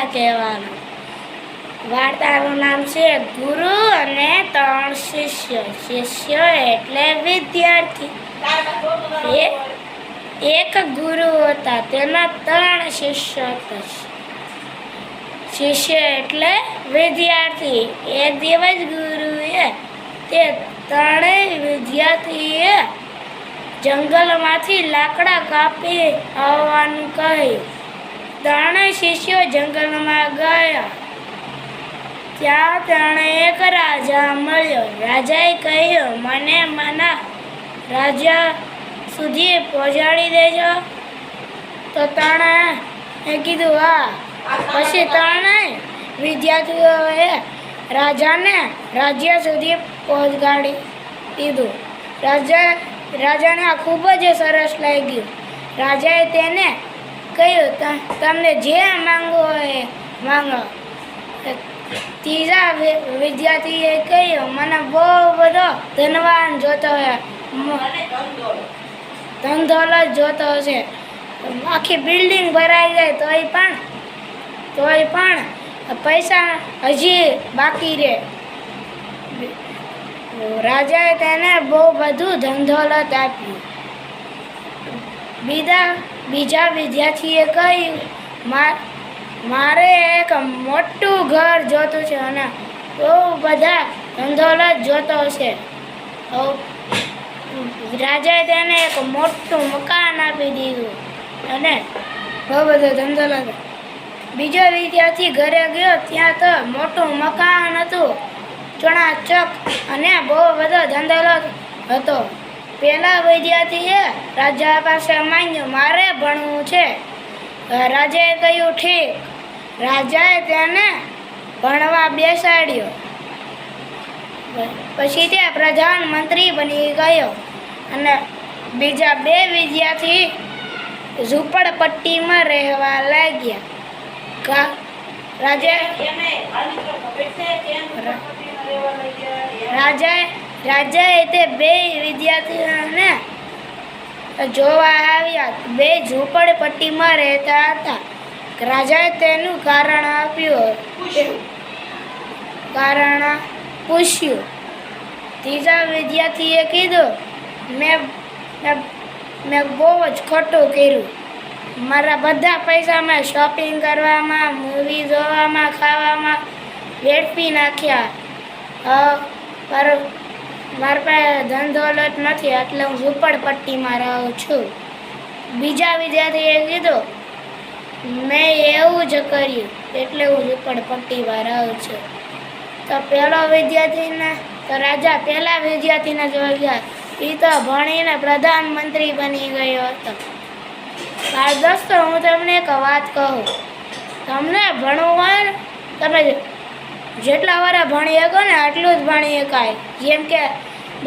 વાર્તા કહેવાનું. વાર્તાનું નામ છે ગુરુ અને 3 શિષ્ય. શિષ્ય એટલે વિદ્યાર્થી. એક ગુરુ હતા, તેના 3 શિષ્ય હતા. શિષ્ય એટલે વિદ્યાર્થી. એક દિવસ ગુરુએ તે 3 વિદ્યાર્થીએ જંગલમાંથી લાકડા કાપી આવવાનું કહ્યું. 3 શિષ્યો જંગલમાં ગયા. ત્યાં તેણે એક રાજા મળ્યો. રાજાએ કહ્યું, મને મારા રાજ્ય સુધી પહોંચાડી દેજો. તો 3એ કીધું હા. પછી 3 વિદ્યાર્થીઓએ રાજાને રાજ્ય સુધી પહોંચાડી દીધું. રાજાને આ ખૂબ જ સરસ લાગ્યું. રાજાએ તેને કહ્યું, તમને જે માંગવું હોય માંગો. ત્રીજા વિદ્યાર્થીએ કહ્યું, મને બહુ બધો ધનવાન જોતો હોય, ધન દોલત જોતો હશે, આખી બિલ્ડિંગ ભરાઈ જાય તોય પણ પૈસા હજી બાકી રહે. રાજાએ તેને બહુ બધું ધન દોલત આપ્યું. બીજા વિદ્યાર્થીએ કહ્યું, મારે એક મોટું ઘર જોતું છે અને બહુ બધા ધન દોલત જોતો છે. રાજાએ તેને એક મોટું મકાન આપી દીધું અને બહુ બધો ધન દોલત. બીજો વિદ્યાર્થી ઘરે ગયો, ત્યાં તો મોટું મકાન હતું, ચણાચક અને બહુ બધો ધન દોલત હતો. પહેલા વિદ્યાર્થીએ રાજા પાસે માંગ્યું, મારે ભણવું છે. રાજાએ કહ્યું ઠીક. રાજાએ તેને ભણવા બેસાડ્યો. પછી તે પ્રધાનમંત્રી બની ગયો અને બીજા 2 વિદ્યાર્થી ઝૂંપડપટ્ટીમાં રહેવા લાગ્યા. રાજાએ તે 2 વિદ્યાર્થીઓને જોવા આવ્યા. 2 ઝૂંપડપટ્ટીમાં રહેતા હતા. રાજાએ તેનું કારણ પૂછ્યું. ત્રીજા વિદ્યાર્થીએ કીધું, મેં બહુ જ ખોટું કર્યું. મારા બધા પૈસા મેં શોપિંગ કરવામાં, મૂવી જોવામાં, ખાવામાં વેડફી નાખ્યા. મારા પાસે ધન દોલત નથી, એટલે હું ઝૂંપડપટ્ટીમાં રહું છું. બીજા વિદ્યાર્થીએ કીધું, મેં એવું જ કર્યું એટલે હું ઝૂંપડપટ્ટીમાં રહું છું. તો રાજા પહેલા વિદ્યાર્થીને જોઈ ગયા. એ તો ભણીને પ્રધાનમંત્રી બની ગયો હતો. દોસ્તો, હું તમને એક વાત કહું. તમને ભણવું હોય ને, તમે જેટલા વાર ભણી શકો ને આટલું જ ભણી શકાય. જેમ કે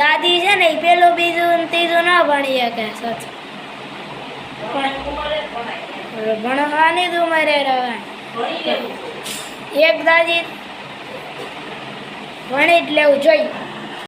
દાદી છે ને, એ પેલું બીજું ત્રીજું ના ભણી શકે. ભણવાની જ ઉંમરે રહેવાની. એક દાદી ભણી જ લેવું જોઈએ.